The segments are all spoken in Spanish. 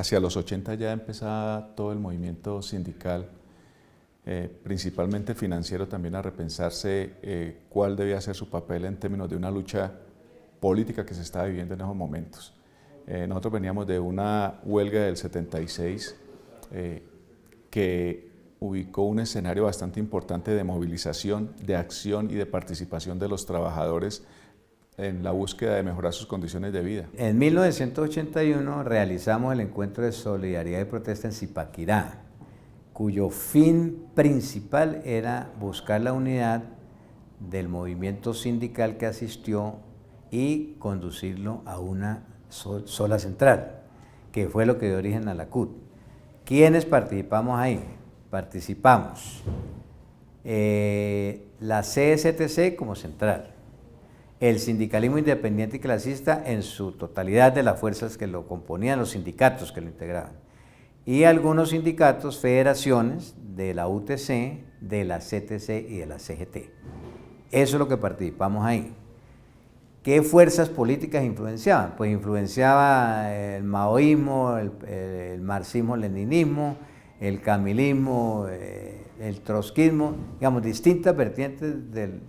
hacia los 80 ya empezaba todo el movimiento sindical, principalmente financiero, también a repensarse cuál debía ser su papel en términos de una lucha política que se estaba viviendo en esos momentos. Nosotros veníamos de una huelga del 76 que ubicó un escenario bastante importante de movilización, de acción y de participación de los trabajadores en la búsqueda de mejorar sus condiciones de vida. En 1981 realizamos el encuentro de solidaridad y protesta en Zipaquirá, cuyo fin principal era buscar la unidad del movimiento sindical que asistió y conducirlo a una sola central, que fue lo que dio origen a la CUT. ¿Quiénes participamos ahí? Participamos la CSTC como central, el sindicalismo independiente y clasista en su totalidad de las fuerzas que lo componían, los sindicatos que lo integraban, y algunos sindicatos, federaciones de la UTC, de la CTC y de la CGT. Eso es lo que participamos ahí. ¿Qué fuerzas políticas influenciaban? Pues influenciaba el maoísmo, el marxismo-leninismo, el camilismo, el trotskismo, digamos, distintas vertientes de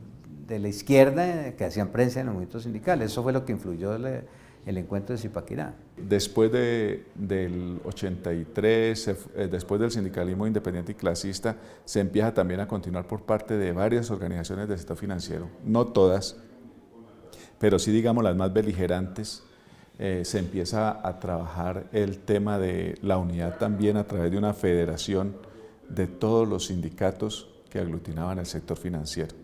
la izquierda que hacían prensa en los movimientos sindicales. Eso fue lo que influyó el encuentro de Zipaquirá. Después del 83, después del sindicalismo independiente y clasista, se empieza también a continuar por parte de varias organizaciones del sector financiero, no todas, pero sí, digamos, las más beligerantes. Se empieza a trabajar el tema de la unidad también a través de una federación de todos los sindicatos que aglutinaban el sector financiero.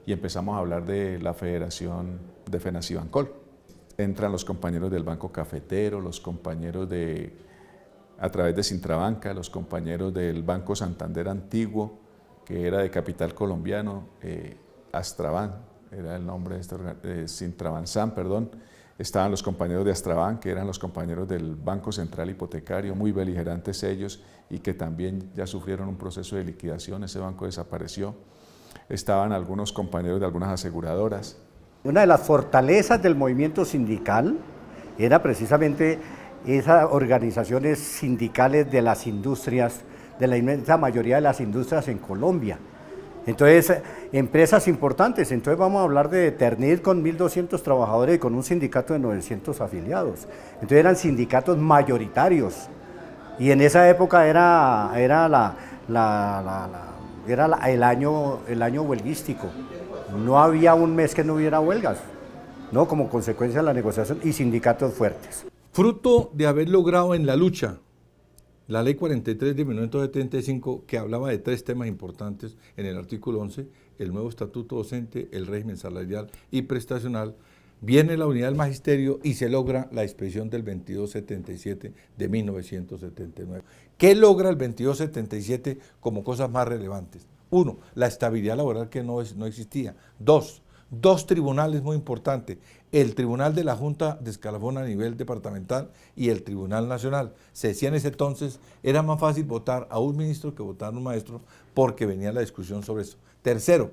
Y empezamos a hablar de la federación de FENACIBANCOL. Entran los compañeros del Banco Cafetero, los compañeros a través de Sintrabanca, los compañeros del Banco Santander Antiguo, que era de capital colombiano, Astraban, era el nombre de Sintrabansan, perdón. Estaban los compañeros de Astraban, que eran los compañeros del Banco Central Hipotecario, muy beligerantes ellos, y que también ya sufrieron un proceso de liquidación, ese banco desapareció. Estaban algunos compañeros de algunas aseguradoras. Una de las fortalezas del movimiento sindical era precisamente esas organizaciones sindicales de las industrias, de la inmensa mayoría de las industrias en Colombia. Entonces, empresas importantes, entonces vamos a hablar de Eternit con 1.200 trabajadores y con un sindicato de 900 afiliados. Entonces eran sindicatos mayoritarios y en esa época era el año huelguístico. No había un mes que no hubiera huelgas, ¿no? Como consecuencia de la negociación y sindicatos fuertes. Fruto de haber logrado en la lucha la Ley 43 de 1975, que hablaba de 3 temas importantes en el artículo 11, el nuevo estatuto docente, el régimen salarial y prestacional, viene la unidad del magisterio y se logra la expedición del 2277 de 1979. ¿Qué logra el 2277 como cosas más relevantes? 1, la estabilidad laboral que no existía. 2 tribunales muy importantes, el Tribunal de la Junta de Escalafón a nivel departamental y el Tribunal Nacional. Se decía en ese entonces, era más fácil votar a un ministro que votar a un maestro porque venía la discusión sobre eso. 3,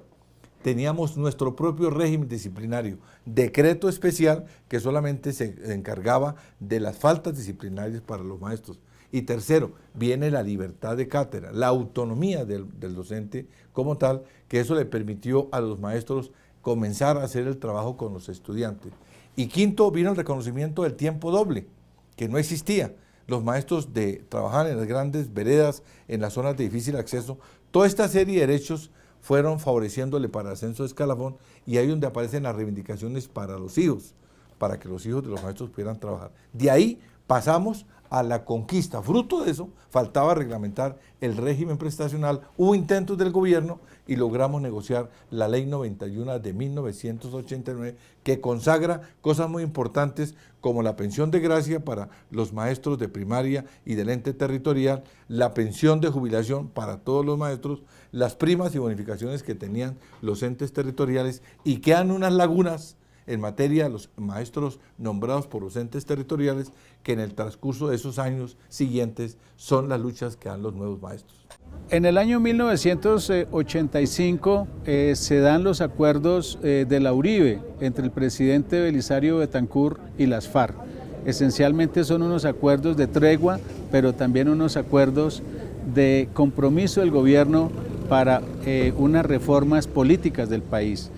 teníamos nuestro propio régimen disciplinario, decreto especial que solamente se encargaba de las faltas disciplinarias para los maestros. Y 3, viene la libertad de cátedra, la autonomía del docente como tal, que eso le permitió a los maestros comenzar a hacer el trabajo con los estudiantes. Y 5, vino el reconocimiento del tiempo doble, que no existía. Los maestros trabajaban en las grandes veredas, en las zonas de difícil acceso. Toda esta serie de derechos fueron favoreciéndole para el ascenso de escalafón, y ahí donde aparecen las reivindicaciones para los hijos, para que los hijos de los maestros pudieran trabajar. De ahí pasamos a la conquista. Fruto de eso, faltaba reglamentar el régimen prestacional, hubo intentos del gobierno y logramos negociar la Ley 91 de 1989, que consagra cosas muy importantes como la pensión de gracia para los maestros de primaria y del ente territorial, la pensión de jubilación para todos los maestros, las primas y bonificaciones que tenían los entes territoriales, y quedan unas lagunas en materia de los maestros nombrados por los entes territoriales, que en el transcurso de esos años siguientes son las luchas que dan los nuevos maestros. En el año 1985 se dan los acuerdos de la Uribe entre el presidente Belisario Betancur y las FARC. esencialmente son unos acuerdos de tregua, pero también unos acuerdos de compromiso del gobierno para unas reformas políticas del país.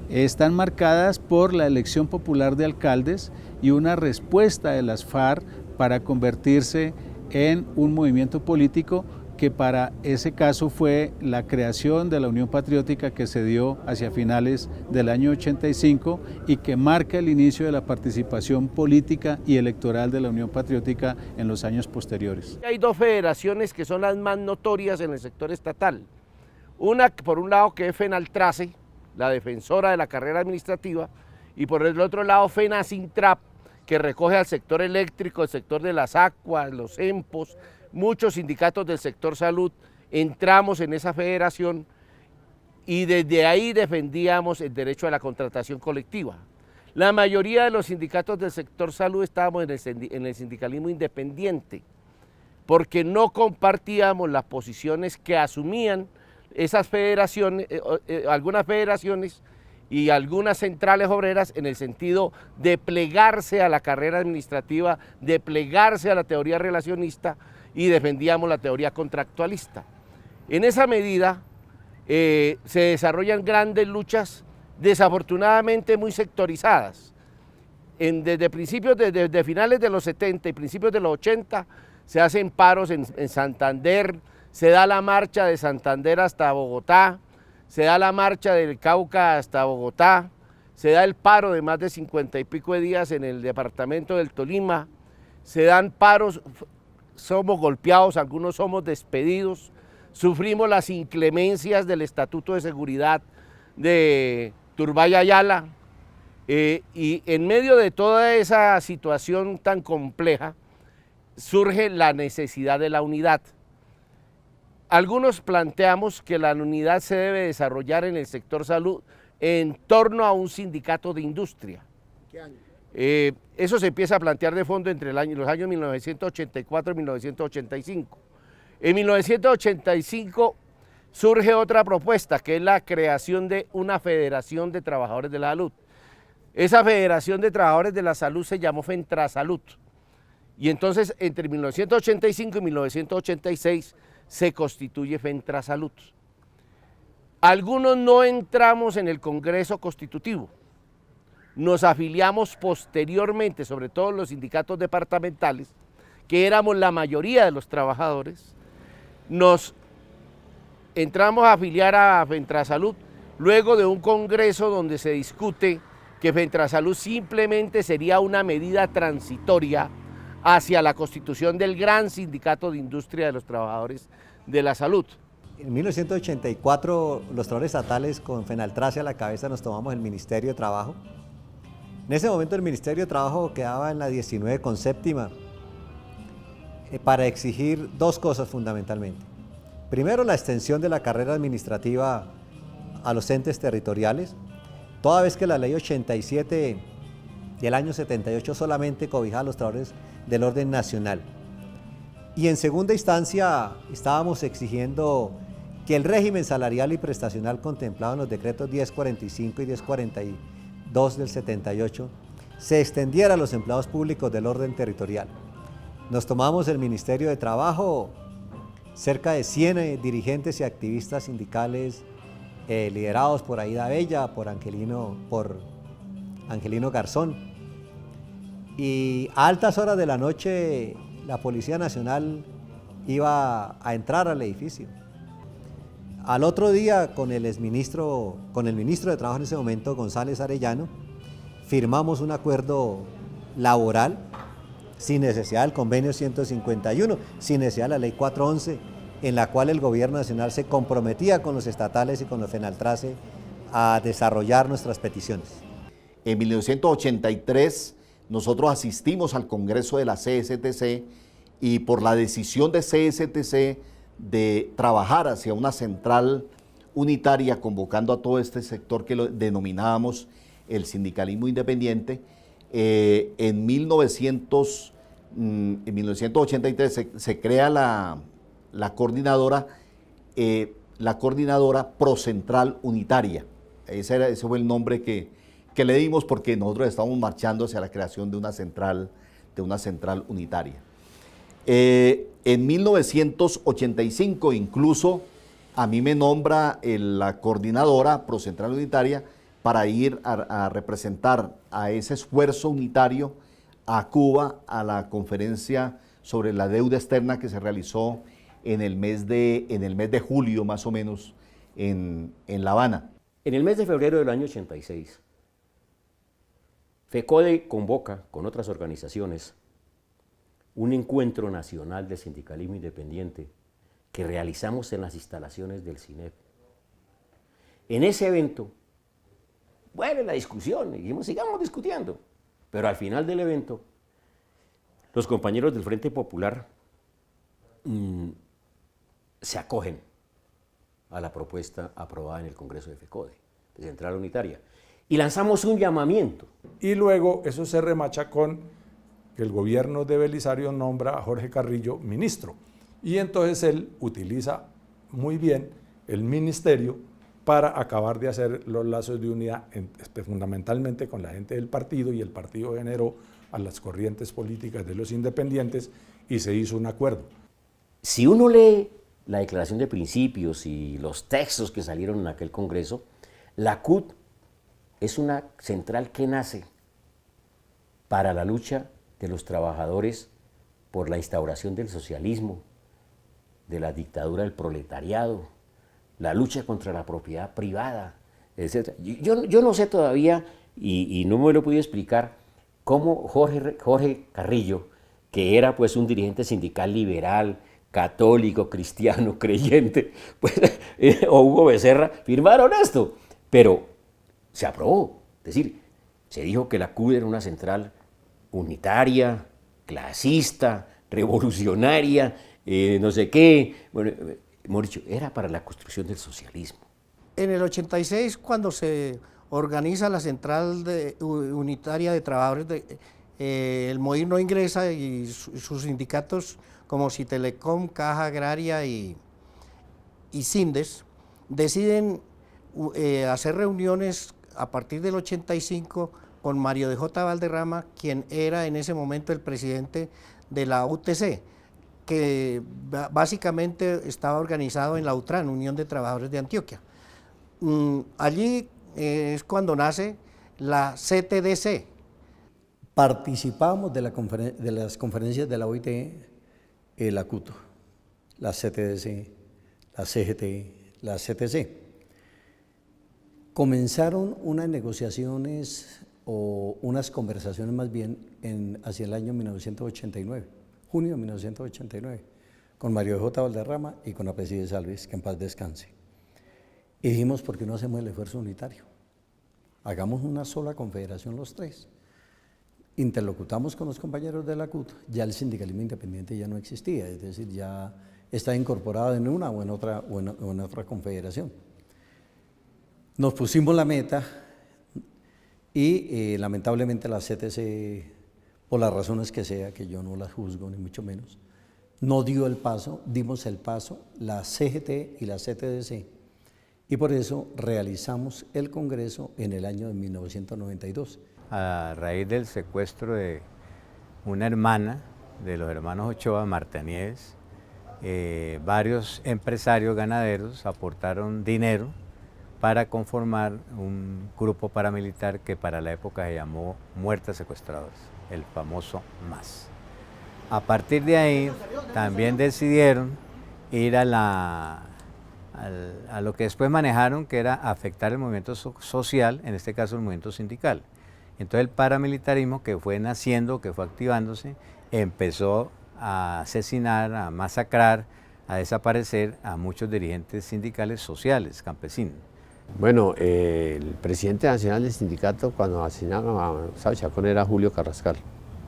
Están marcadas por la elección popular de alcaldes y una respuesta de las FARC para convertirse en un movimiento político que para ese caso fue la creación de la Unión Patriótica que se dio hacia finales del año 85 y que marca el inicio de la participación política y electoral de la Unión Patriótica en los años posteriores. Hay dos federaciones que son las más notorias en el sector estatal. Una, por un lado, que es FENALTRACE, la defensora de la carrera administrativa, y por el otro lado FENACINTRAP, que recoge al sector eléctrico, el sector de las aguas, los EMPOS, muchos sindicatos del sector salud. Entramos en esa federación y desde ahí defendíamos el derecho a la contratación colectiva. La mayoría de los sindicatos del sector salud estábamos en el sindicalismo independiente, porque no compartíamos las posiciones que asumían esas federaciones, algunas federaciones y algunas centrales obreras, en el sentido de plegarse a la carrera administrativa, de plegarse a la teoría relacionista, y defendíamos la teoría contractualista. En esa medida se desarrollan grandes luchas, desafortunadamente muy sectorizadas. Desde finales de los 70 y principios de los 80 se hacen paros en Santander, se da la marcha de Santander hasta Bogotá, se da la marcha del Cauca hasta Bogotá, se da el paro de más de 50 y pico de días en el departamento del Tolima, se dan paros, somos golpeados, algunos somos despedidos, sufrimos las inclemencias del Estatuto de Seguridad de Turbay Ayala, y en medio de toda esa situación tan compleja surge la necesidad de la unidad. Algunos planteamos que la unidad se debe desarrollar en el sector salud en torno a un sindicato de industria. ¿Qué año? Eso se empieza a plantear de fondo entre los años 1984 y 1985. En 1985 surge otra propuesta, que es la creación de una Federación de Trabajadores de la Salud. Esa Federación de Trabajadores de la Salud se llamó FENTRASALUD. Y entonces, entre 1985 y 1986, se constituye FENTRASALUD. Algunos no entramos en el Congreso Constitutivo, nos afiliamos posteriormente, sobre todo los sindicatos departamentales, que éramos la mayoría de los trabajadores, nos entramos a afiliar a FENTRASALUD luego de un congreso donde se discute que FENTRASALUD simplemente sería una medida transitoria hacia la constitución del gran sindicato de industria de los trabajadores de la salud. En 1984 los trabajadores estatales con FENALTRACE a la cabeza nos tomamos el Ministerio de Trabajo. En ese momento el Ministerio de Trabajo quedaba en la 19 con séptima para exigir dos cosas fundamentalmente. Primero, la extensión de la carrera administrativa a los entes territoriales, toda vez que la ley 87 del año 78 solamente cobijaba a los trabajadores del orden nacional. Y en segunda instancia estábamos exigiendo que el régimen salarial y prestacional contemplado en los decretos 1045 y 1042 del 78 se extendiera a los empleados públicos del orden territorial. Nos tomamos el Ministerio de Trabajo, cerca de 100 dirigentes y activistas sindicales liderados por Aida Bella, por Angelino Garzón. Y a altas horas de la noche la Policía Nacional iba a entrar al edificio. Al otro día, con el ministro de Trabajo en ese momento, González Arellano, firmamos un acuerdo laboral sin necesidad del convenio 151, sin necesidad de la ley 411, en la cual el gobierno nacional se comprometía con los estatales y con los FENALTRACE a desarrollar nuestras peticiones. En 1983 nosotros asistimos al Congreso de la CSTC y por la decisión de CSTC de trabajar hacia una central unitaria convocando a todo este sector que lo denominábamos el sindicalismo independiente, en 1983 se crea la coordinadora Procentral Unitaria. Ese fue el nombre que le dimos porque nosotros estábamos marchando hacia la creación de una central de una central unitaria. En 1985 incluso a mí me nombra la coordinadora Procentral Unitaria para ir a representar a ese esfuerzo unitario a Cuba, a la conferencia sobre la deuda externa que se realizó en el mes de julio más o menos en La Habana. En el mes de febrero del año 86, FECODE convoca con otras organizaciones un encuentro nacional de sindicalismo independiente que realizamos en las instalaciones del CINEP. En ese evento, bueno, la discusión, dijimos, sigamos discutiendo, pero al final del evento, los compañeros del Frente Popular se acogen a la propuesta aprobada en el Congreso de FECODE, de Central Unitaria, y lanzamos un llamamiento. Y luego eso se remacha con que el gobierno de Belisario nombra a Jorge Carrillo ministro. Y entonces él utiliza muy bien el ministerio para acabar de hacer los lazos de unidad, fundamentalmente con la gente del partido, y el partido generó a las corrientes políticas de los independientes y se hizo un acuerdo. Si uno lee la declaración de principios y los textos que salieron en aquel congreso, la CUT es una central que nace para la lucha de los trabajadores por la instauración del socialismo, de la dictadura del proletariado, la lucha contra la propiedad privada, etc. Yo no sé todavía, y no me lo he podido explicar, cómo Jorge Carrillo, que era pues un dirigente sindical liberal, católico, cristiano, creyente, pues, o Hugo Becerra, firmaron esto, pero se aprobó. Es decir, se dijo que la CUT era una central unitaria, clasista, revolucionaria, no sé qué. Bueno, hemos dicho, era para la construcción del socialismo. En el 86, cuando se organiza la Central Unitaria de Trabajadores, el MOIR no ingresa y sus sindicatos como Citelecom, Caja Agraria y Sindes deciden hacer reuniones a partir del 85 con Mario de J. Valderrama, quien era en ese momento el presidente de la UTC, que básicamente estaba organizado en la UTRAN, Unión de Trabajadores de Antioquia. Allí es cuando nace la CTDC. Participamos de las conferencias de la OIT, la CUT, la CTDC, la CGT, la CTC. Comenzaron unas negociaciones o unas conversaciones más bien hacia el año 1989, junio de 1989, con Mario de J. Valderrama y con Apecides Alves, que en paz descanse. Y dijimos, ¿por qué no hacemos el esfuerzo unitario? Hagamos una sola confederación los tres. Interlocutamos con los compañeros de la CUT, ya el sindicalismo independiente ya no existía, es decir, ya está incorporado en una o en otra confederación. Nos pusimos la meta y lamentablemente la CTC, por las razones que sea, que yo no las juzgo ni mucho menos, no dio el paso, dimos el paso, la CGT y la CTDC, y por eso realizamos el Congreso en el año de 1992. A raíz del secuestro de una hermana de los hermanos Ochoa, Marta Nieves, varios empresarios ganaderos aportaron dinero para conformar un grupo paramilitar que para la época se llamó Muertes Secuestradores, el famoso MAS. A partir de ahí también decidieron ir a lo que después manejaron, que era afectar el movimiento social, en este caso el movimiento sindical. Entonces el paramilitarismo, que fue naciendo, que fue activándose, empezó a asesinar, a masacrar, a desaparecer a muchos dirigentes sindicales sociales, campesinos. Bueno, el presidente nacional del sindicato cuando asesinaron a Gustavo Chacón era Julio Carrascal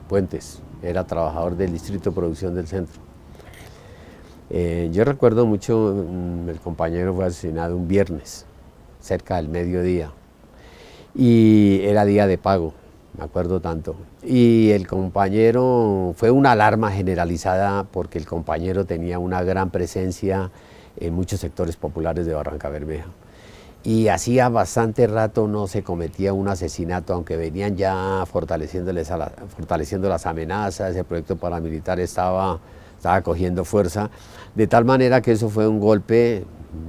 Puentes, era trabajador del Distrito de Producción del Centro. Yo recuerdo mucho, el compañero fue asesinado un viernes, cerca del mediodía, y era día de pago, me acuerdo tanto. Y el compañero, fue una alarma generalizada porque el compañero tenía una gran presencia en muchos sectores populares de Barrancabermeja. y hacía bastante rato no se cometía un asesinato, aunque venían ya fortaleciendo las amenazas, el proyecto paramilitar estaba cogiendo fuerza, de tal manera que eso fue un golpe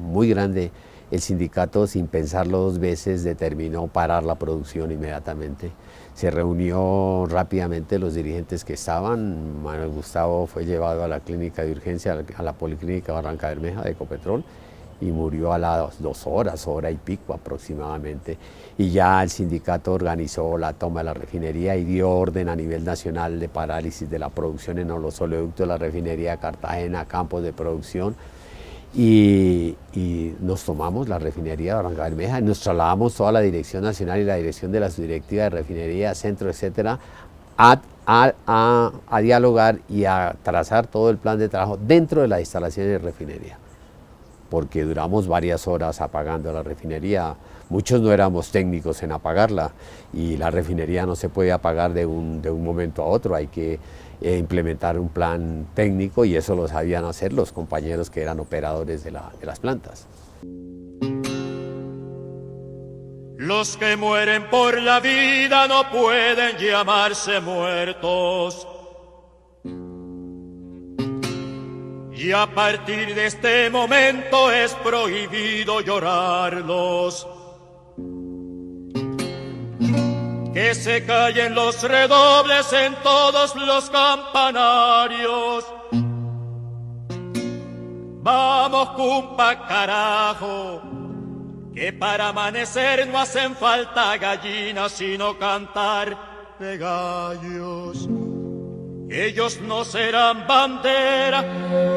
muy grande. El sindicato, sin pensarlo dos veces, determinó parar la producción inmediatamente. Se reunió rápidamente los dirigentes que estaban. Manuel Gustavo fue llevado a la clínica de urgencia, a la Policlínica Barranca Bermeja de Ecopetrol, y murió a las 2 horas, hora y pico aproximadamente. Y ya el sindicato organizó la toma de la refinería y dio orden a nivel nacional de parálisis de la producción en los oleoductos de la refinería de Cartagena, campos de producción. Y nos tomamos la refinería de Barranca Bermeja y nos trasladamos toda la dirección nacional y la dirección de la subdirectiva de refinería, centro, etcétera, a dialogar y a trazar todo el plan de trabajo dentro de las instalaciones de refinería, porque duramos varias horas apagando la refinería. Muchos no éramos técnicos en apagarla y la refinería no se puede apagar de un momento a otro, hay que implementar un plan técnico y eso lo sabían hacer los compañeros que eran operadores de las plantas. Los que mueren por la vida no pueden llamarse muertos. Y a partir de este momento es prohibido llorarlos. Que se callen los redobles en todos los campanarios. Vamos, cumpa, carajo, que para amanecer no hacen falta gallinas, sino cantar de gallos. Ellos no serán bandera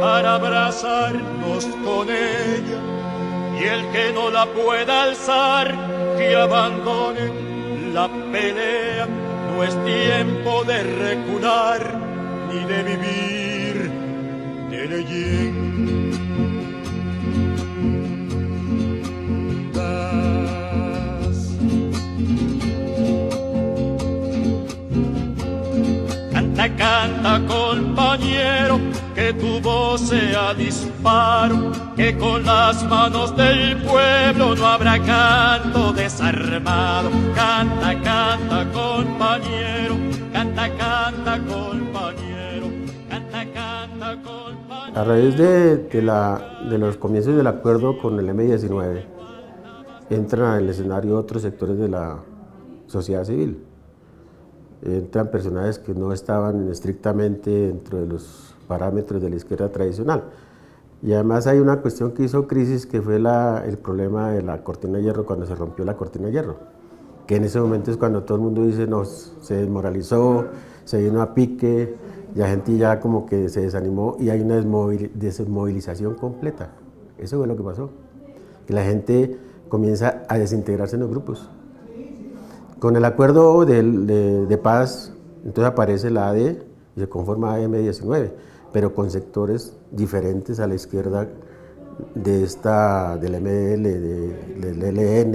para abrazarnos con ella, y el que no la pueda alzar, que abandone la pelea. No es tiempo de recular ni de vivir de leyendas. Canta, canta, compañero, que tu voz sea disparo, que con las manos del pueblo no habrá canto desarmado. Canta, canta, compañero, canta, canta, compañero, canta, canta, compañero. A raíz de los comienzos del acuerdo con el M-19, entran al escenario otros sectores de la sociedad civil. Entran personajes que no estaban estrictamente dentro de los parámetros de la izquierda tradicional. Y además hay una cuestión que hizo crisis, que fue el problema de la cortina de hierro, cuando se rompió la cortina de hierro, que en ese momento es cuando todo el mundo dice, no, se desmoralizó, se vino a pique, y la gente ya como que se desanimó y hay una desmovilización completa. Eso fue lo que pasó, que la gente comienza a desintegrarse en los grupos. Con el acuerdo de paz, entonces aparece la AD y se conforma AM-19, pero con sectores diferentes a la izquierda del MDL, del ELN,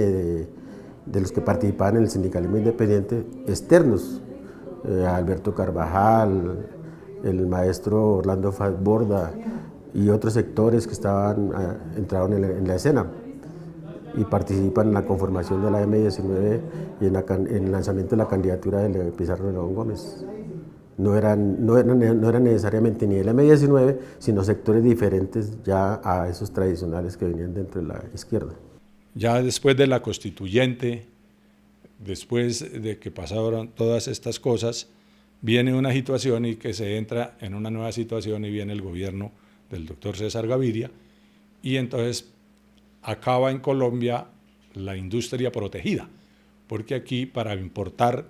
de los que participaban en el sindicalismo independiente, externos, Alberto Carvajal, el maestro Orlando Fazborda y otros sectores que entraron en la escena y participan en la conformación de la M-19 y en el lanzamiento de la candidatura de Pizarro León Gómez. No eran necesariamente ni el M-19, sino sectores diferentes ya a esos tradicionales que venían dentro de la izquierda. Ya después de la constituyente, después de que pasaron todas estas cosas, viene una situación y que se entra en una nueva situación y viene el gobierno del doctor César Gaviria y entonces acaba en Colombia la industria protegida, porque aquí para importar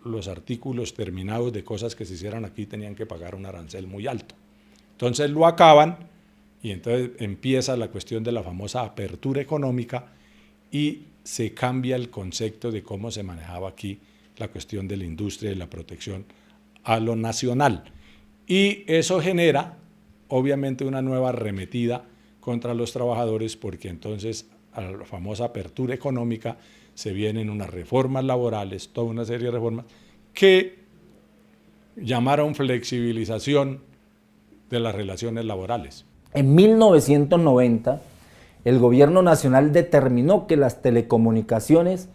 los artículos terminados de cosas que se hicieran aquí tenían que pagar un arancel muy alto. Entonces lo acaban y entonces empieza la cuestión de la famosa apertura económica y se cambia el concepto de cómo se manejaba aquí la cuestión de la industria y la protección a lo nacional. Y eso genera obviamente una nueva arremetida contra los trabajadores, porque entonces a la famosa apertura económica se vienen unas reformas laborales, toda una serie de reformas que llamaron flexibilización de las relaciones laborales. En 1990 el gobierno nacional determinó que las telecomunicaciones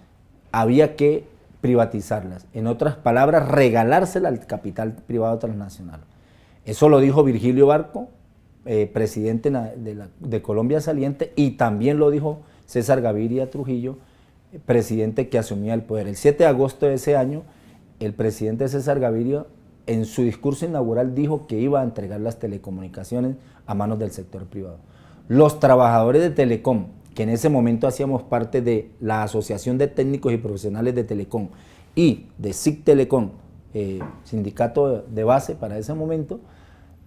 había que privatizarlas. En otras palabras, regalárselas al capital privado transnacional. Eso lo dijo Virgilio Barco, presidente de Colombia saliente, y también lo dijo César Gaviria Trujillo, presidente que asumía el poder. El 7 de agosto de ese año, el presidente César Gaviria, en su discurso inaugural, dijo que iba a entregar las telecomunicaciones a manos del sector privado. Los trabajadores de Telecom, que en ese momento hacíamos parte de la Asociación de Técnicos y Profesionales de Telecom y de SIC Telecom, sindicato de base para ese momento,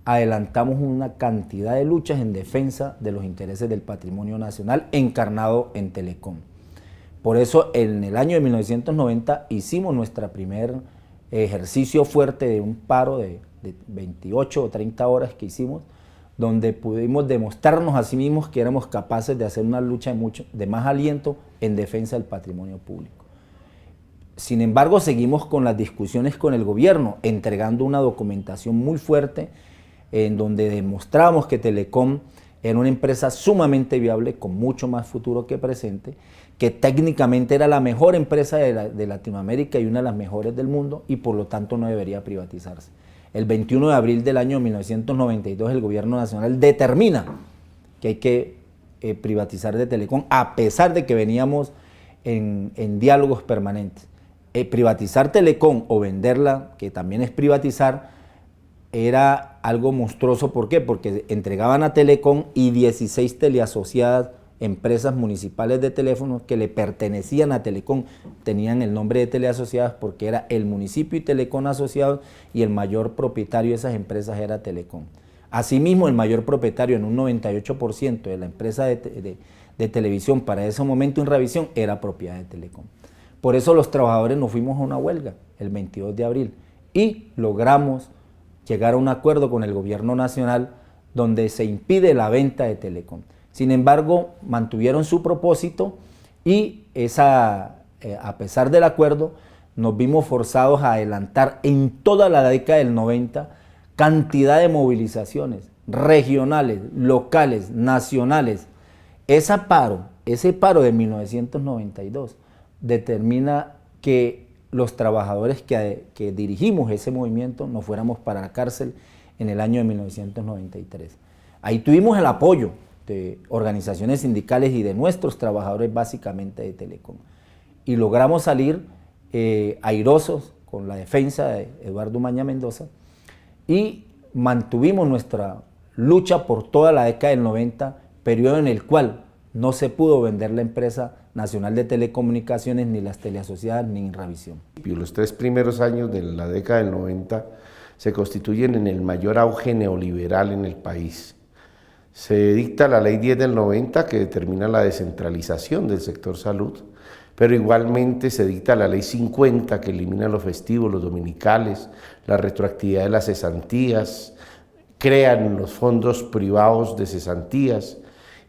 adelantamos una cantidad de luchas en defensa de los intereses del patrimonio nacional encarnado en Telecom. Por eso en el año de 1990 hicimos nuestro primer ejercicio fuerte de un paro de 28 o 30 horas que hicimos, donde pudimos demostrarnos a sí mismos que éramos capaces de hacer una lucha de más aliento en defensa del patrimonio público. Sin embargo, seguimos con las discusiones con el gobierno, entregando una documentación muy fuerte en donde demostramos que Telecom era una empresa sumamente viable, con mucho más futuro que presente, que técnicamente era la mejor empresa de Latinoamérica y una de las mejores del mundo, y por lo tanto no debería privatizarse. El 21 de abril del año 1992 el gobierno nacional determina que hay que privatizar de Telecom, a pesar de que veníamos en diálogos permanentes. Privatizar Telecom o venderla, que también es privatizar, era algo monstruoso. ¿Por qué? Porque entregaban a Telecom y 16 teleasociadas, empresas municipales de teléfonos que le pertenecían a Telecom, tenían el nombre de teleasociadas porque era el municipio y Telecom asociados, y el mayor propietario de esas empresas era Telecom. Asimismo, el mayor propietario en un 98% de la empresa de televisión para ese momento en revisión era propiedad de Telecom. Por eso los trabajadores nos fuimos a una huelga el 22 de abril y logramos llegar a un acuerdo con el gobierno nacional donde se impide la venta de Telecom. Sin embargo, mantuvieron su propósito y a pesar del acuerdo, nos vimos forzados a adelantar en toda la década del 90 cantidad de movilizaciones regionales, locales, nacionales. Ese paro de 1992 determina que los trabajadores que dirigimos ese movimiento nos fuéramos para la cárcel en el año de 1993. Ahí tuvimos el apoyo de organizaciones sindicales y de nuestros trabajadores, básicamente de Telecom, y logramos salir airosos con la defensa de Eduardo Umaña Mendoza y mantuvimos nuestra lucha por toda la década del 90, periodo en el cual no se pudo vender la empresa nacional de telecomunicaciones, ni las teleasociadas, ni Inravisión. Los 3 primeros años de la década del 90 se constituyen en el mayor auge neoliberal en el país. Se dicta la Ley 10 del 90 que determina la descentralización del sector salud, pero igualmente se dicta la Ley 50 que elimina los festivos, los dominicales, la retroactividad de las cesantías, crean los fondos privados de cesantías,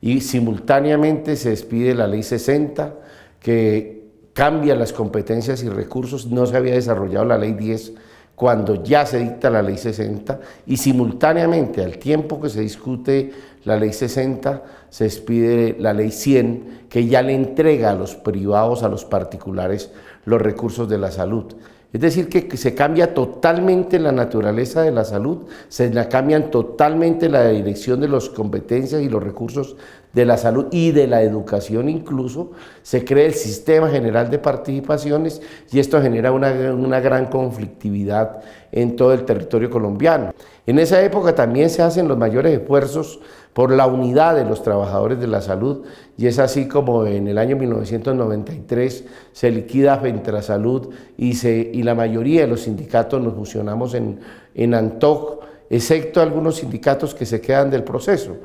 y simultáneamente se despide la Ley 60 que cambia las competencias y recursos. No se había desarrollado la Ley 10 cuando ya se dicta la Ley 60, y simultáneamente al tiempo que se discute la Ley 60 se despide la Ley 100 que ya le entrega a los privados, a los particulares, los recursos de la salud. Es decir, que se cambia totalmente la naturaleza de la salud, se la cambian totalmente la dirección de las competencias y los recursos de la salud y de la educación incluso, se crea el Sistema General de Participaciones y esto genera una gran conflictividad en todo el territorio colombiano. En esa época también se hacen los mayores esfuerzos por la unidad de los trabajadores de la salud, y es así como en el año 1993 se liquida Fentrasalud y la mayoría de los sindicatos nos fusionamos en ANTOC, excepto algunos sindicatos que se quedan del proceso.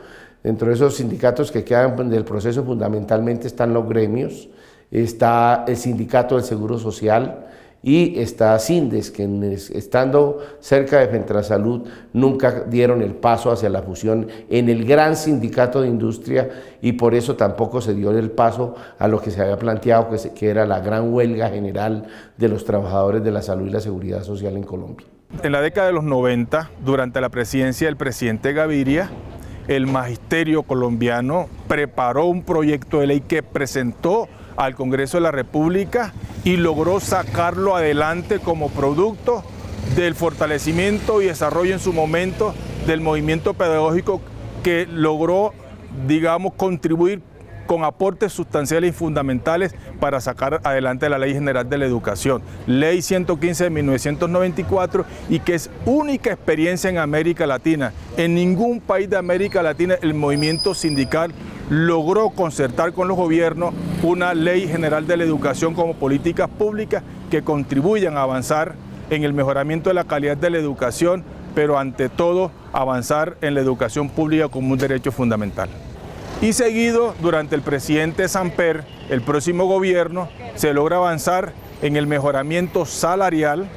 Dentro de esos sindicatos que quedan del proceso fundamentalmente están los gremios, está el Sindicato del Seguro Social y está Sindes, que estando cerca de Fentrasalud nunca dieron el paso hacia la fusión en el gran sindicato de industria, y por eso tampoco se dio el paso a lo que se había planteado, que era la gran huelga general de los trabajadores de la salud y la seguridad social en Colombia. En la década de los 90, durante la presidencia del presidente Gaviria, el magisterio colombiano preparó un proyecto de ley que presentó al Congreso de la República y logró sacarlo adelante como producto del fortalecimiento y desarrollo en su momento del movimiento pedagógico que logró, digamos, contribuir con aportes sustanciales y fundamentales para sacar adelante la Ley General de la Educación, Ley 115 de 1994, y que es única experiencia en América Latina. En ningún país de América Latina el movimiento sindical logró concertar con los gobiernos una Ley General de la Educación como políticas públicas que contribuyan a avanzar en el mejoramiento de la calidad de la educación, pero ante todo avanzar en la educación pública como un derecho fundamental. Y seguido, durante el presidente Samper, el próximo gobierno, se logra avanzar en el mejoramiento salarial,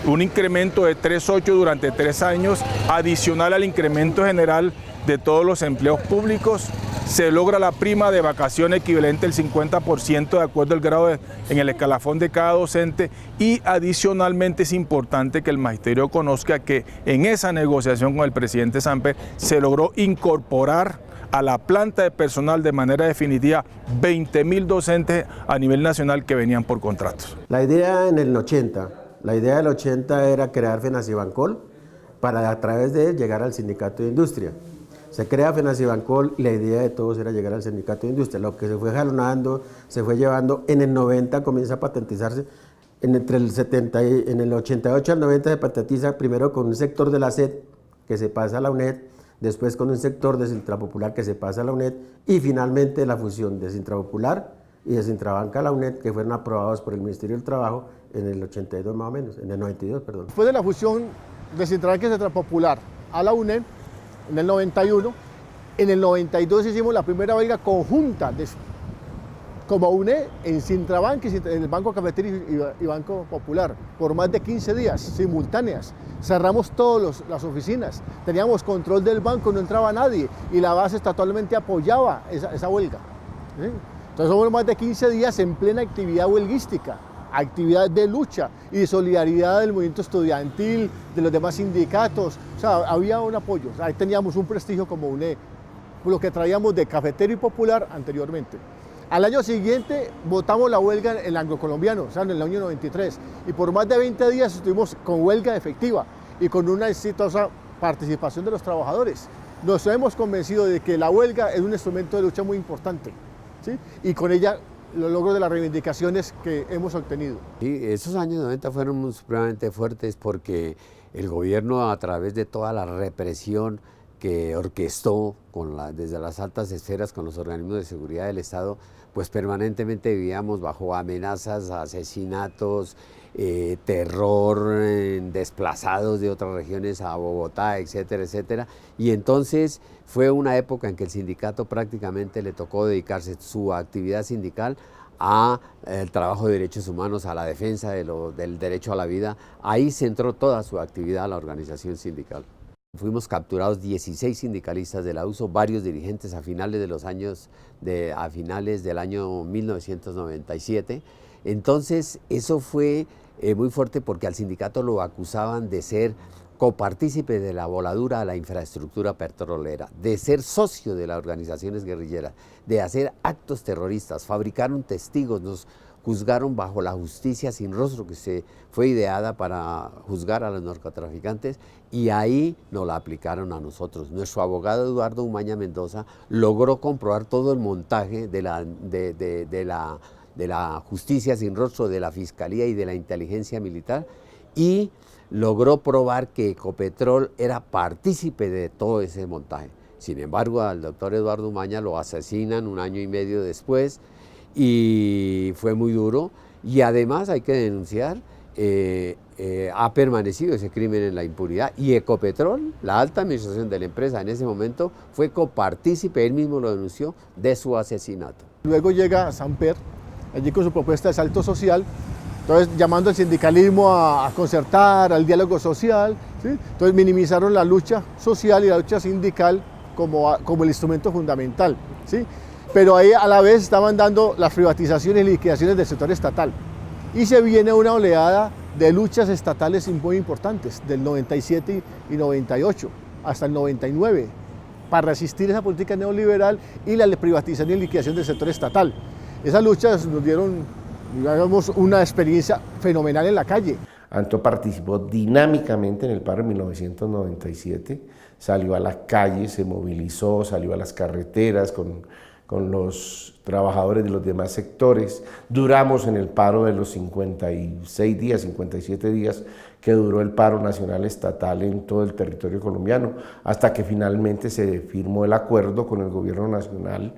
un incremento de 3.8 durante 3 años, adicional al incremento general de todos los empleos públicos. Se logra la prima de vacación equivalente al 50% de acuerdo al grado en el escalafón de cada docente, y adicionalmente es importante que el magisterio conozca que en esa negociación con el presidente Samper se logró incorporar a la planta de personal de manera definitiva 20.000 docentes a nivel nacional que venían por contratos. La idea en el 80, la idea del 80 era crear Fenacibancol para a través de él llegar al sindicato de industria. Se crea Fenacibancol y la idea de todos era llegar al sindicato de industria. Lo que se fue jalonando, se fue llevando, en el 90 comienza a patentizarse, en el 88 al 90 se patentiza primero con un sector de la SED que se pasa a la UNED, después con un sector de Sintrapopular que se pasa a la UNED, y finalmente la fusión de Sintrapopular y de Sintrabanca a la UNED, que fueron aprobados por el Ministerio del Trabajo en el 82 más o menos, en el 92, perdón. Después de la fusión de Sintrabanca y Sintrapopular a la UNED, en el 91, en el 92 hicimos la primera huelga conjunta como UNED en Sintrabanca, en el Banco Cafetero y Banco Popular, por más de 15 días, simultáneas. Cerramos todas las oficinas, teníamos control del banco, no entraba nadie, y la base estatalmente apoyaba esa huelga. ¿Sí? Entonces fueron más de 15 días en plena actividad huelguística, actividad de lucha y de solidaridad del movimiento estudiantil, de los demás sindicatos. O sea, había un apoyo, o sea, ahí teníamos un prestigio como UNED, lo que traíamos de Cafetero y Popular anteriormente. Al año siguiente votamos la huelga en el anglo-colombiano, o sea, en el año 93, y por más de 20 días estuvimos con huelga efectiva y con una exitosa participación de los trabajadores. Nos hemos convencido de que la huelga es un instrumento de lucha muy importante, ¿sí? Y con ella los logros de las reivindicaciones que hemos obtenido. Sí, esos años 90 fueron supremamente fuertes porque el gobierno, a través de toda la represión que orquestó desde las altas esferas con los organismos de seguridad del Estado, pues permanentemente vivíamos bajo amenazas, asesinatos, terror, desplazados de otras regiones a Bogotá, etcétera, etcétera. Y entonces fue una época en que el sindicato prácticamente le tocó dedicarse su actividad sindical al trabajo de derechos humanos, a la defensa del derecho a la vida. Ahí centró toda su actividad la organización sindical. Fuimos capturados 16 sindicalistas de la USO, varios dirigentes a finales del año 1997. Entonces eso fue muy fuerte porque al sindicato lo acusaban de ser copartícipe de la voladura a la infraestructura petrolera, de ser socio de las organizaciones guerrilleras, de hacer actos terroristas. Fabricaron testigos, nos juzgaron bajo la justicia sin rostro que se fue ideada para juzgar a los narcotraficantes, y ahí nos la aplicaron a nosotros. Nuestro abogado Eduardo Umaña Mendoza logró comprobar todo el montaje de la justicia sin rostro, de la Fiscalía y de la inteligencia militar, y logró probar que Ecopetrol era partícipe de todo ese montaje. Sin embargo, al doctor Eduardo Umaña lo asesinan 1 año y medio después, y fue muy duro, y además hay que denunciar, ha permanecido ese crimen en la impunidad, y Ecopetrol, la alta administración de la empresa en ese momento, fue copartícipe, él mismo lo denunció, de su asesinato. Luego llega Samper, allí con su propuesta de salto social, entonces llamando al sindicalismo a concertar, al diálogo social, ¿sí? Entonces minimizaron la lucha social y la lucha sindical como el instrumento fundamental, ¿sí? Pero ahí a la vez estaban dando las privatizaciones y liquidaciones del sector estatal. Y se viene una oleada de luchas estatales muy importantes, del 97 y 98 hasta el 99, para resistir esa política neoliberal y la privatización y liquidación del sector estatal. Esas luchas nos dieron, digamos, una experiencia fenomenal en la calle. Antón participó dinámicamente en el paro en 1997, salió a las calles, se movilizó, salió a las carreteras con los trabajadores de los demás sectores. Duramos en el paro de los 56 días, 57 días que duró el paro nacional estatal en todo el territorio colombiano, hasta que finalmente se firmó el acuerdo con el gobierno nacional,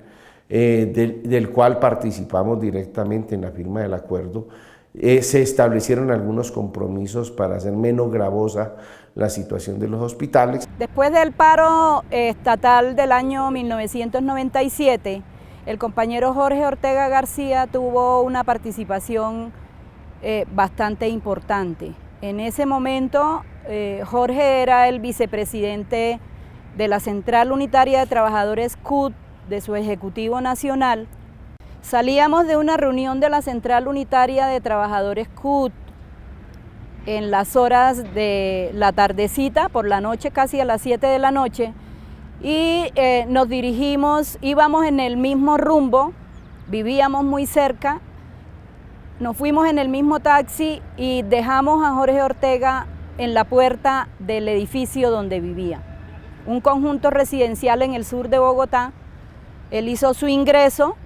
del cual participamos directamente en la firma del acuerdo. Se establecieron algunos compromisos para hacer menos gravosa la situación de los hospitales. Después del paro estatal del año 1997, el compañero Jorge Ortega García tuvo una participación bastante importante. En ese momento, Jorge era el vicepresidente de la Central Unitaria de Trabajadores CUT de su Ejecutivo Nacional. Salíamos de una reunión de la Central Unitaria de Trabajadores CUT en las horas de la tardecita, por la noche, casi a las 7 de la noche, y nos dirigimos, íbamos en el mismo rumbo, vivíamos muy cerca, nos fuimos en el mismo taxi y dejamos a Jorge Ortega en la puerta del edificio donde vivía, un conjunto residencial en el sur de Bogotá. Él hizo su ingreso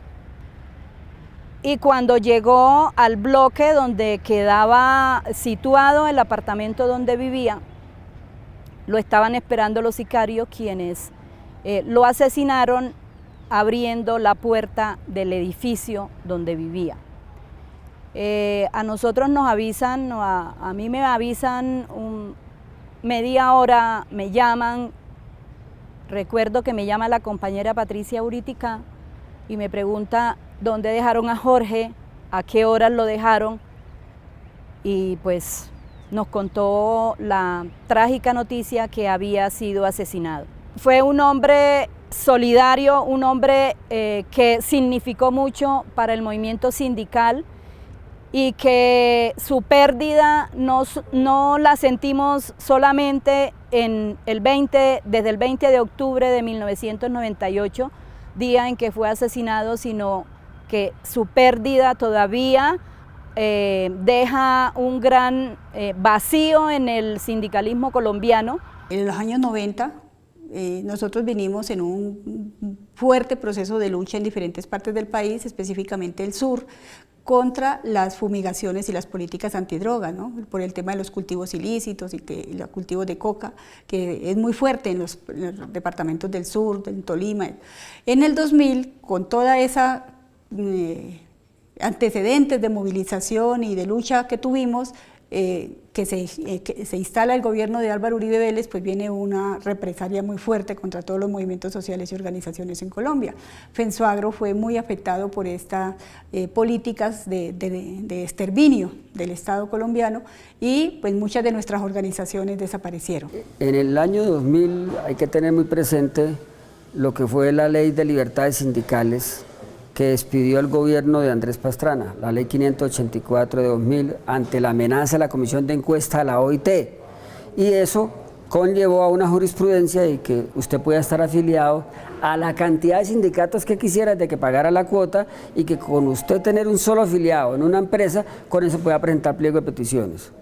y cuando llegó al bloque donde quedaba situado el apartamento donde vivía, lo estaban esperando los sicarios, quienes lo asesinaron abriendo la puerta del edificio donde vivía. A nosotros nos avisan, a mí me avisan media hora, me llaman. Recuerdo que me llama la compañera Patricia Uritica y me pregunta dónde dejaron a Jorge, a qué horas lo dejaron, y pues nos contó la trágica noticia que había sido asesinado. Fue un hombre solidario, un hombre que significó mucho para el movimiento sindical y que su pérdida no la sentimos solamente desde el 20 de octubre de 1998, día en que fue asesinado, sino que su pérdida todavía deja un gran vacío en el sindicalismo colombiano. En los años 90 nosotros vinimos en un fuerte proceso de lucha en diferentes partes del país, específicamente el sur, contra las fumigaciones y las políticas antidroga, ¿no? Por el tema de los cultivos ilícitos y los cultivos de coca, que es muy fuerte en los departamentos del sur, en Tolima. En el 2000, con toda esa antecedentes de movilización y de lucha que tuvimos, que se instala el gobierno de Álvaro Uribe Vélez, pues viene una represalia muy fuerte contra todos los movimientos sociales y organizaciones en Colombia. Fensuagro fue muy afectado por estas políticas de exterminio del Estado colombiano y pues muchas de nuestras organizaciones desaparecieron. En el año 2000 hay que tener muy presente lo que fue la Ley de Libertades Sindicales, que despidió el gobierno de Andrés Pastrana, la ley 584 de 2000, ante la amenaza de la Comisión de Encuesta a la OIT. Y eso conllevó a una jurisprudencia de que usted pueda estar afiliado a la cantidad de sindicatos que quisiera, de que pagara la cuota, y que con usted tener un solo afiliado en una empresa, con eso pueda presentar pliego de peticiones.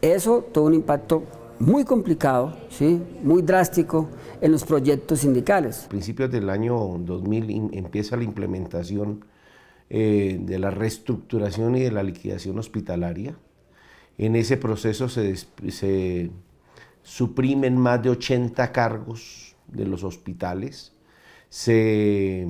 Eso tuvo un impacto muy complicado, ¿sí? Muy drástico en los proyectos sindicales. A principios del año 2000 empieza la implementación de la reestructuración y de la liquidación hospitalaria. En ese proceso se suprimen más de 80 cargos de los hospitales, se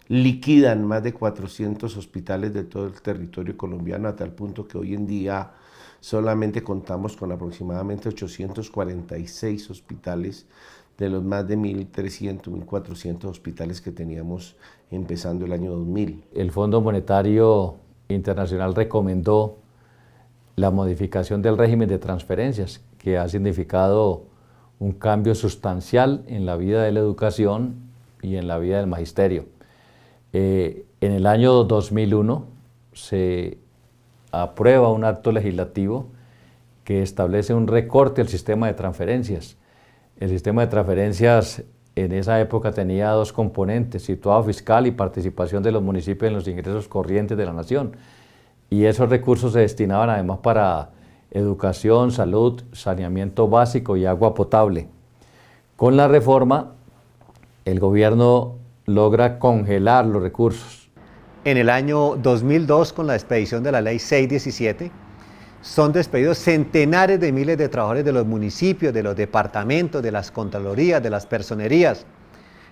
liquidan más de 400 hospitales de todo el territorio colombiano, a tal punto que hoy en día solamente contamos con aproximadamente 846 hospitales de los más de 1.300, 1.400 hospitales que teníamos empezando el año 2000. El Fondo Monetario Internacional recomendó la modificación del régimen de transferencias, que ha significado un cambio sustancial en la vida de la educación y en la vida del magisterio. En el año 2001 se aprueba un acto legislativo que establece un recorte al sistema de transferencias. El sistema de transferencias en esa época tenía dos componentes, situado fiscal y participación de los municipios en los ingresos corrientes de la nación. Y esos recursos se destinaban además para educación, salud, saneamiento básico y agua potable. Con la reforma, el gobierno logra congelar los recursos. En el año 2002, con la expedición de la ley 617, son despedidos centenares de miles de trabajadores de los municipios, de los departamentos, de las contralorías, de las personerías.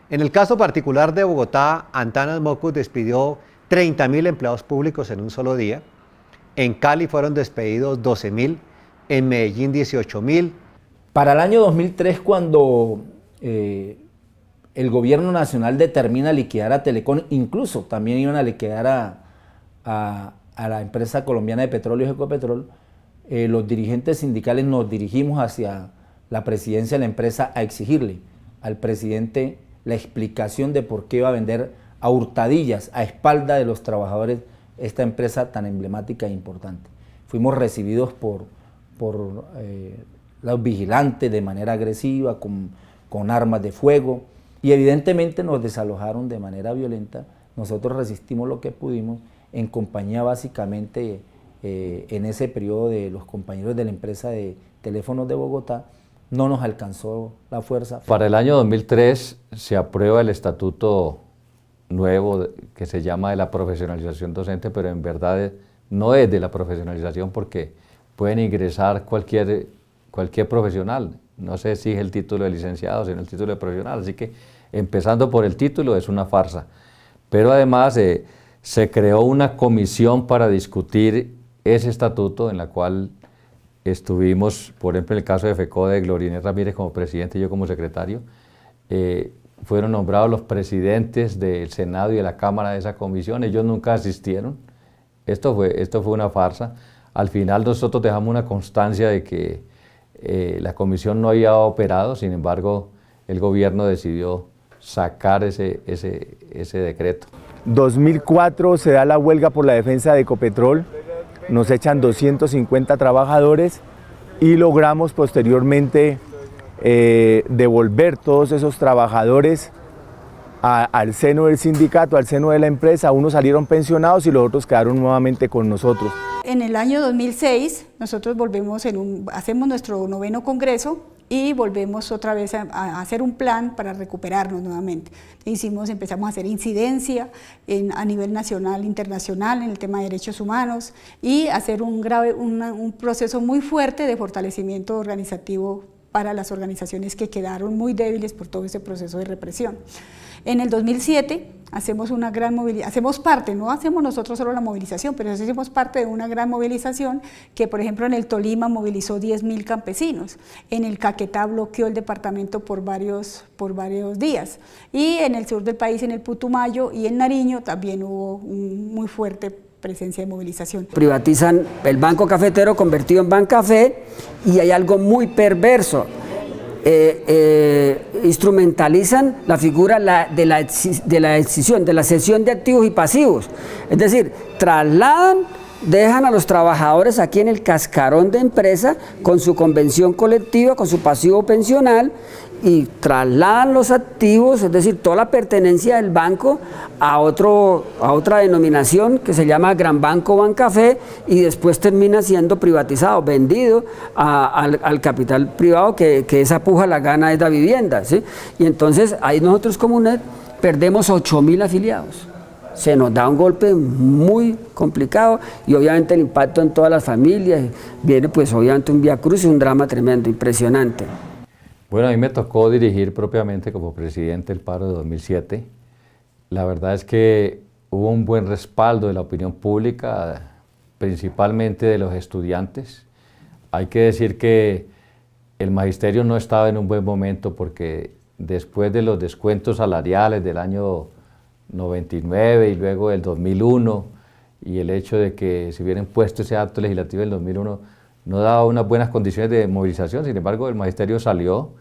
En el caso particular de Bogotá, Antanas Mockus despidió 30.000 empleados públicos en un solo día. En Cali fueron despedidos 12.000, en Medellín 18.000. Para el año 2003, cuando el gobierno nacional determina liquidar a Telecom, incluso también iban a liquidar a la empresa colombiana de petróleos Ecopetrol, los dirigentes sindicales nos dirigimos hacia la presidencia de la empresa a exigirle al presidente la explicación de por qué iba a vender a hurtadillas, a espalda de los trabajadores, esta empresa tan emblemática e importante. Fuimos recibidos por los vigilantes de manera agresiva, con armas de fuego, y evidentemente nos desalojaron de manera violenta. Nosotros resistimos lo que pudimos, en compañía básicamente en ese periodo de los compañeros de la empresa de teléfonos de Bogotá. No nos alcanzó la fuerza. Para el año 2003 se aprueba el estatuto nuevo que se llama de la profesionalización docente, pero en verdad no es de la profesionalización porque pueden ingresar cualquier profesional. No se exige el título de licenciado, sino el título de profesional. Así que empezando por el título es una farsa. Pero además se creó una comisión para discutir ese estatuto en la cual estuvimos, por ejemplo, en el caso de FECODE, Gloria Inés Ramírez como presidente y yo como secretario. Fueron nombrados los presidentes del Senado y de la Cámara de esa comisión. Ellos nunca asistieron. Esto fue una farsa. Al final nosotros dejamos una constancia de que la comisión no había operado, sin embargo, el gobierno decidió sacar ese decreto. 2004 se da la huelga por la defensa de Ecopetrol, nos echan 250 trabajadores y logramos posteriormente devolver todos esos trabajadores al seno del sindicato, al seno de la empresa. Unos salieron pensionados y los otros quedaron nuevamente con nosotros. En el año 2006 nosotros hacemos nuestro 9º congreso y volvemos otra vez a hacer un plan para recuperarnos nuevamente. Empezamos a hacer incidencia a nivel nacional, internacional en el tema de derechos humanos y hacer un proceso muy fuerte de fortalecimiento organizativo para las organizaciones que quedaron muy débiles por todo ese proceso de represión. En el 2007 hacemos una gran movilización, hacemos parte, no hacemos nosotros solo la movilización, pero hacemos parte de una gran movilización que, por ejemplo, en el Tolima movilizó 10.000 campesinos, en el Caquetá bloqueó el departamento por varios días, y en el sur del país, en el Putumayo y en Nariño, también hubo muy fuerte presencia de movilización. Privatizan el Banco Cafetero convertido en Bancafé y hay algo muy perverso. Instrumentalizan la figura de la cesión de activos y pasivos, es decir, dejan a los trabajadores aquí en el cascarón de empresa con su convención colectiva, con su pasivo pensional y trasladan los activos, es decir, toda la pertenencia del banco a otra denominación que se llama Gran Banco Bancafé y después termina siendo privatizado, vendido al capital privado que esa puja la gana es la vivienda, ¿sí? Y entonces ahí nosotros como UNED perdemos 8.000 afiliados. Se nos da un golpe muy complicado y obviamente el impacto en todas las familias, viene pues obviamente un viacrucis, un drama tremendo, impresionante. Bueno, a mí me tocó dirigir propiamente como presidente el paro de 2007. La verdad es que hubo un buen respaldo de la opinión pública, principalmente de los estudiantes. Hay que decir que el magisterio no estaba en un buen momento porque después de los descuentos salariales del año 99 y luego del 2001 y el hecho de que se hubiera impuesto ese acto legislativo del 2001 no daba unas buenas condiciones de movilización. Sin embargo, el magisterio salió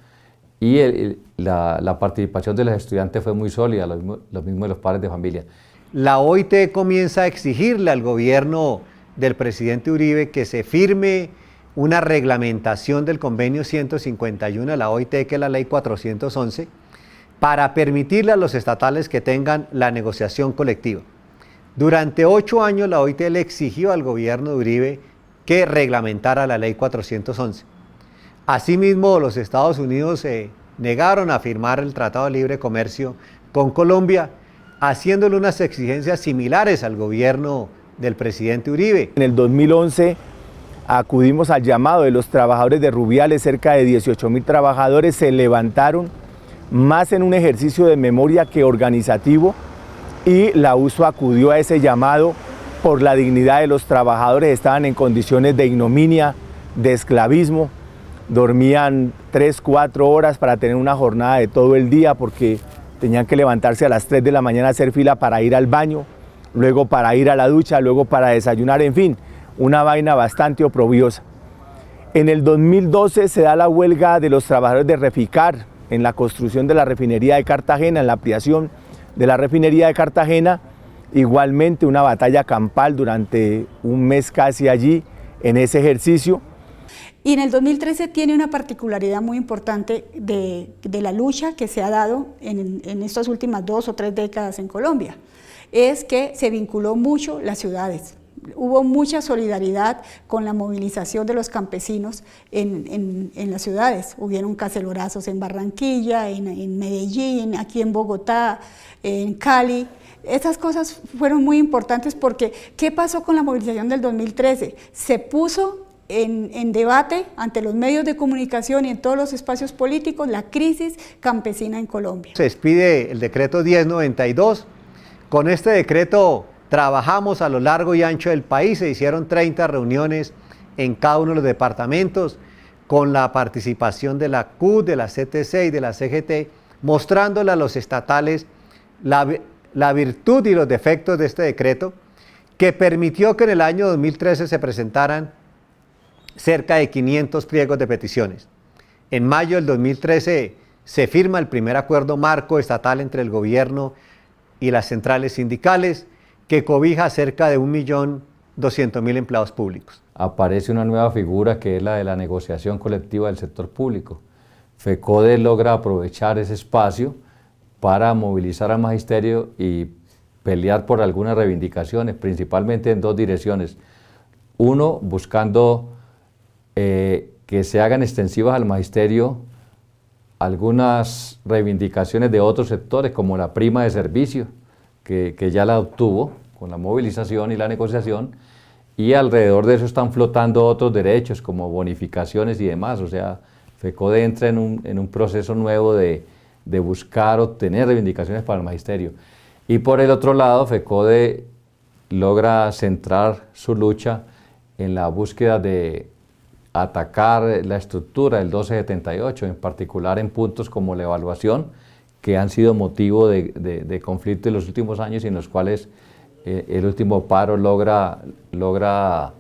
y la participación de los estudiantes fue muy sólida, lo mismo de los padres de familia. La OIT comienza a exigirle al gobierno del presidente Uribe que se firme una reglamentación del convenio 151 de la OIT, que es la ley 411, para permitirle a los estatales que tengan la negociación colectiva. Durante 8 años la OIT le exigió al gobierno de Uribe que reglamentara la ley 411. Asimismo, los Estados Unidos se negaron a firmar el Tratado de Libre Comercio con Colombia, haciéndole unas exigencias similares al gobierno del presidente Uribe. En el 2011 acudimos al llamado de los trabajadores de Rubiales, cerca de 18.000 trabajadores se levantaron, más en un ejercicio de memoria que organizativo, y la USO acudió a ese llamado por la dignidad de los trabajadores. Estaban en condiciones de ignominia, de esclavismo, dormían 3-4 horas para tener una jornada de todo el día porque tenían que levantarse a las 3 de la mañana a hacer fila para ir al baño, luego para ir a la ducha, luego para desayunar, en fin, una vaina bastante oprobiosa. En el 2012 se da la huelga de los trabajadores de Reficar en la construcción de la refinería de Cartagena, en la ampliación de la refinería de Cartagena, igualmente una batalla campal durante un mes casi allí en ese ejercicio. Y en el 2013 tiene una particularidad muy importante de la lucha que se ha dado en estas últimas 2 o 3 décadas en Colombia, es que se vinculó mucho las ciudades. Hubo mucha solidaridad con la movilización de los campesinos en las ciudades. Hubieron cacerorazos en Barranquilla, en Medellín, aquí en Bogotá, en Cali. Esas cosas fueron muy importantes porque ¿qué pasó con la movilización del 2013? Se puso en debate ante los medios de comunicación y en todos los espacios políticos la crisis campesina en Colombia. Se expide el decreto 1092. Con este decreto trabajamos a lo largo y ancho del país, se hicieron 30 reuniones en cada uno de los departamentos con la participación de la CUT, de la CTC y de la CGT, mostrándole a los estatales la virtud y los defectos de este decreto, que permitió que en el año 2013 se presentaran cerca de 500 pliegos de peticiones. En mayo del 2013 se firma el primer acuerdo marco estatal entre el gobierno y las centrales sindicales, que cobija cerca de 1.200.000 empleados públicos. Aparece una nueva figura que es la de la negociación colectiva del sector público. FECODE logra aprovechar ese espacio para movilizar al magisterio y pelear por algunas reivindicaciones, principalmente en 2 direcciones. Uno, buscando que se hagan extensivas al magisterio algunas reivindicaciones de otros sectores, como la prima de servicio, que ya la obtuvo con la movilización y la negociación, y alrededor de eso están flotando otros derechos como bonificaciones y demás. O sea, FECODE entra en un proceso nuevo de buscar obtener reivindicaciones para el magisterio. Y por el otro lado, FECODE logra centrar su lucha en la búsqueda de atacar la estructura del 1278, en particular en puntos como la evaluación, que han sido motivo de conflicto en los últimos años y en los cuales el último paro logra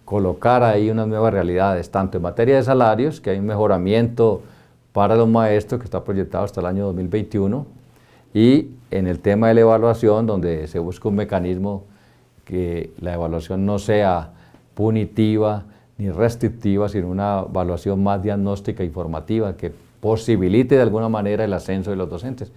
colocar ahí unas nuevas realidades, tanto en materia de salarios, que hay un mejoramiento para los maestros que está proyectado hasta el año 2021, y en el tema de la evaluación, donde se busca un mecanismo que la evaluación no sea punitiva ni restrictiva, sino una evaluación más diagnóstica y formativa que posibilite de alguna manera el ascenso de los docentes.